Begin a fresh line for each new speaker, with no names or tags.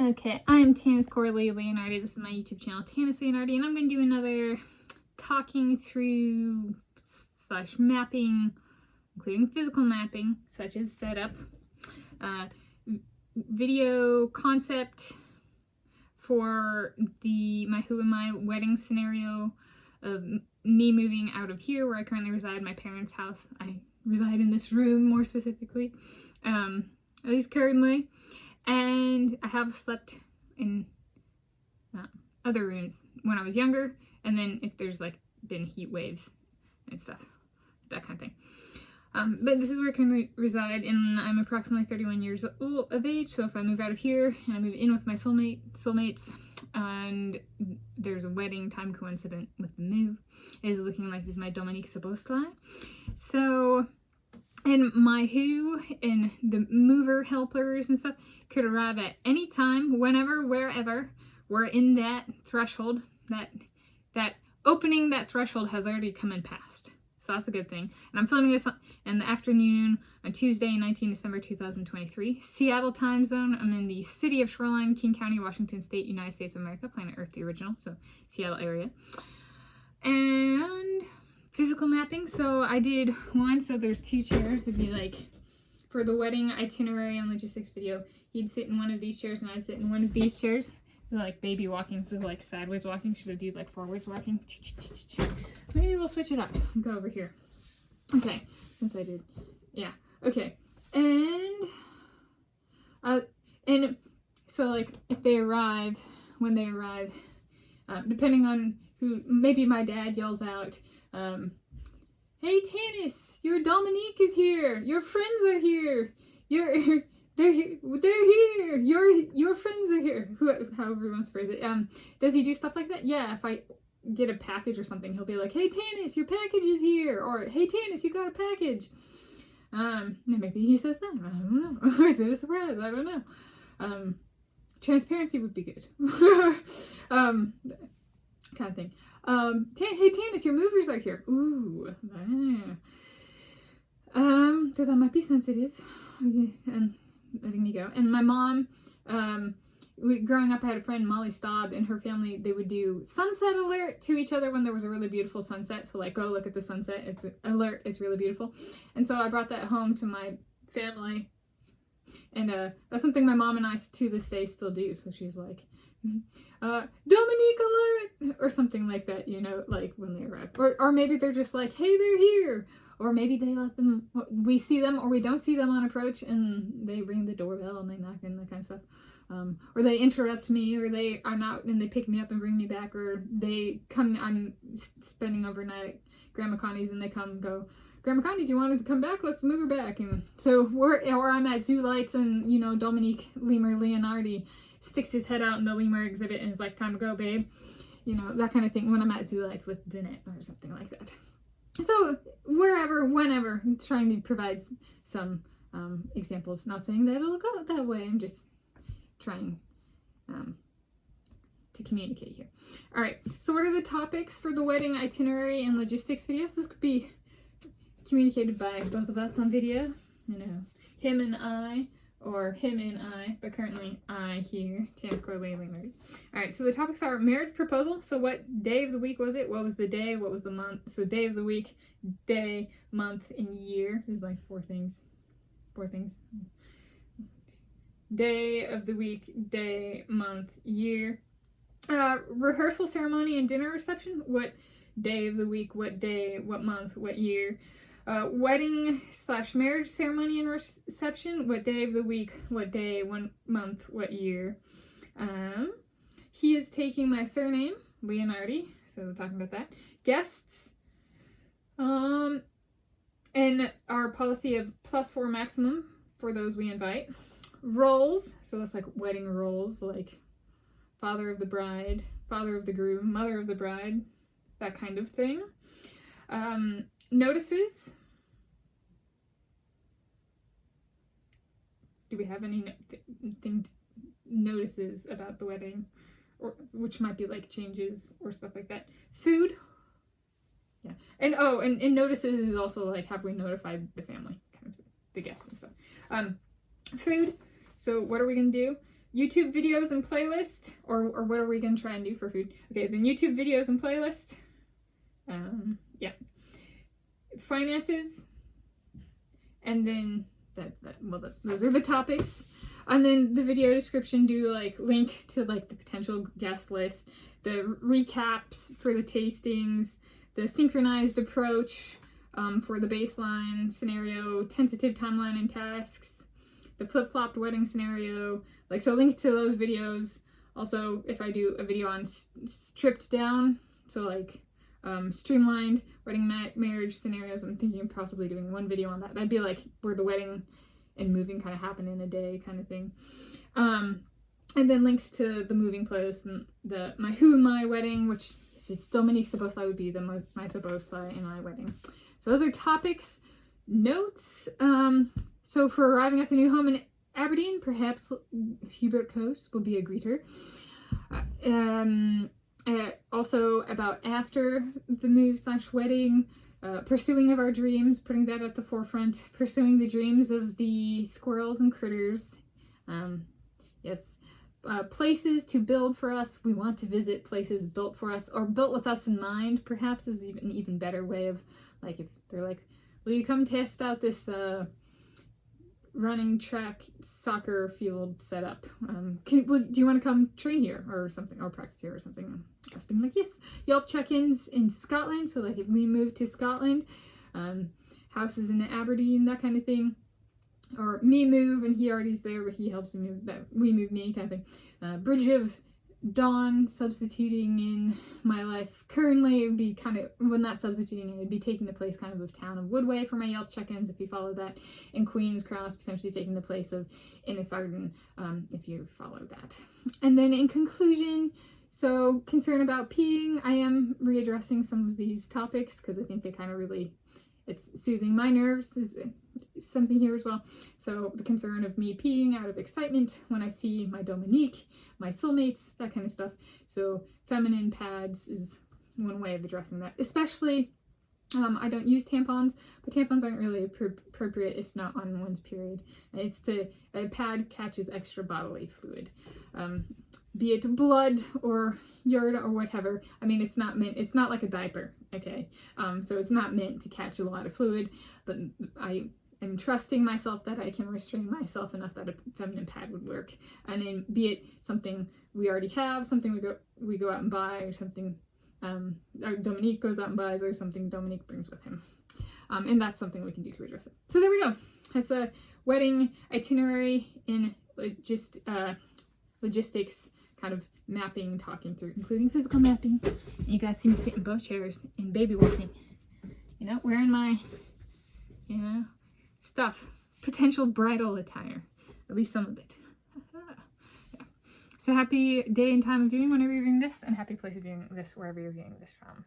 Okay, I'm Tanis Coralee Leonhardi. This is my YouTube channel, Tanis Leonhardi, and I'm going to do another talking through / mapping, including physical mapping, such as setup, video concept for my Who Am I wedding scenario of me moving out of here where I currently reside, my parents' house. I reside in this room more specifically, at least currently. And I have slept in other rooms when I was younger, and then if there's like been heat waves and stuff, that kind of thing. But this is where I can reside, and I'm approximately 31 years of age, so if I move out of here and I move in with my soulmates, and there's a wedding time coincident with the move, it is looking like this is my Dominique supposed to lie. So, and my who and the mover helpers and stuff could arrive at any time, whenever, wherever we're in that threshold. That opening, that threshold has already come and passed. So that's a good thing. And I'm filming this in the afternoon on Tuesday, 19 December 2023. Seattle time zone. I'm in the city of Shoreline, King County, Washington State, United States of America, planet Earth, the original, so Seattle area. And physical mapping. So I did one, so there's two chairs. It'd be like, for the wedding itinerary and logistics video, he'd sit in one of these chairs and I'd sit in one of these chairs. Like baby walking, so like sideways walking. Should I do like forwards walking? Maybe we'll switch it up and go over here. Okay, since I did, yeah. Okay, and so like if they arrive, when they arrive, depending on who, maybe my dad yells out, "Hey Tanis, your Dominique is here. Your friends are here. They're here. Your friends are here." However he wants to phrase it. Does he do stuff like that? Yeah. If I get a package or something, he'll be like, "Hey Tanis, your package is here," or "Hey Tanis, you got a package." Maybe he says that. I don't know. Or is it a surprise? I don't know. Transparency would be good. Kind of thing. Hey Tanis, your movers are here. Ooh. So that might be sensitive. And letting me go. And my mom, growing up, I had a friend, Molly Staub, and her family, they would do sunset alert to each other when there was a really beautiful sunset. So like, go look at the sunset. It's alert. It's really beautiful. And so I brought that home to my family. And that's something my mom and I to this day still do. So she's like, Dominique alert, or something like that, you know, like when they arrive. Or maybe they're just like, hey, they're here. Or maybe they let them, we see them or we don't see them on approach and they ring the doorbell and they knock and that kind of stuff. Or they interrupt me, or I'm out and they pick me up and bring me back, or they come, I'm spending overnight at Grandma Connie's and they come and go, "Grandma Connie, do you want to come back? Let's move her back." And so or I'm at Zoo Lights and, you know, Dominique Leonhardi sticks his head out in the lemur exhibit and is like, "Time to go, babe." You know, that kind of thing when I'm at Zoo Lights with Danette or something like that. So wherever, whenever, I'm trying to provide some examples. Not saying that it'll go that way. I'm just trying to communicate here. All right. So what are the topics for the wedding itinerary and logistics videos? This could be communicated by both of us on video. You know, him and I, or him and I, but currently I here, Tanis Coralee Leonhardi. All right, so the topics are marriage proposal. So what day of the week was it? What was the day? What was the month? So day of the week, day, month, and year. There's like four things. Day of the week, day, month, year. Rehearsal ceremony and dinner reception. What day of the week, what day, what month, what year. Wedding / marriage ceremony and reception. What day of the week, what day, what month, what year. He is taking my surname, Leonhardi, so we're talking about that. Guests. And our policy of +4 maximum for those we invite. Roles, so that's like wedding roles, like father of the bride, father of the groom, mother of the bride, that kind of thing. Notices. Do we have any notices about the wedding, or which might be like changes or stuff like that? Food. Yeah. And and notices is also like, have we notified the family, kind of the guests and stuff. Food. So what are we gonna do? YouTube videos and playlist, or what are we gonna try and do for food? Okay, then YouTube videos and playlist. Yeah. Finances, and then those are the topics. And then the video description, do like link to like the potential guest list, the recaps for the tastings, the synchronized approach for the baseline scenario, tentative timeline and tasks, the flip-flopped wedding scenario, like, so link to those videos. Also, if I do a video on stripped down, so like streamlined wedding marriage scenarios, I'm thinking of possibly doing one video on that. That'd be like where the wedding and moving kind of happen in a day kind of thing. And then links to the moving playlist and my Who Am I wedding, which if it's Dominique Saboslai would be the my Saboslai in my wedding. So those are topics. Notes. So for arriving at the new home in Aberdeen, perhaps Hubert Coase will be a greeter. Also about after the move / wedding, pursuing of our dreams, putting that at the forefront, pursuing the dreams of the squirrels and critters. Yes. Places to build for us. We want to visit places built for us, or built with us in mind, perhaps, is an even better way of, like, if they're like, will you come test out this running track soccer field setup? Do you want to come train here or something, or practice here or something? Us being like, yes. Yelp check-ins in Scotland, so like if we move to Scotland, houses in Aberdeen, that kind of thing. Or me move and he already's there, but he helps me move, that we move me kind of thing. Bridge of Dawn, substituting in my life currently. It would be kind of, well, not substituting in, it'd be taking the place kind of Town of Woodway for my Yelp check-ins if you follow that. And Queen's Cross, potentially taking the place of Innisarden if you follow that. And then in conclusion, so concern about peeing, I am readdressing some of these topics because I think they kind of really, it's soothing my nerves is something here as well. So the concern of me peeing out of excitement when I see my Dominique, my soulmates, that kind of stuff. So feminine pads is one way of addressing that. Especially, I don't use tampons, but tampons aren't really appropriate if not on one's period. It's a pad catches extra bodily fluid. Be it blood or urine or whatever. I mean, it's not like a diaper, okay? So it's not meant to catch a lot of fluid, but I am trusting myself that I can restrain myself enough that a feminine pad would work. And then be it something we already have, something we go out and buy, or something Dominique goes out and buys, or something Dominique brings with him. And that's something we can do to address it. So there we go. That's a wedding itinerary in just logistics, kind of mapping, talking through, including physical mapping. You guys see me sit in both chairs and baby walking, you know, wearing my, you know, stuff, potential bridal attire, at least some of it. Yeah. So happy day and time of viewing whenever you're viewing this, and happy place of viewing this wherever you're viewing this from.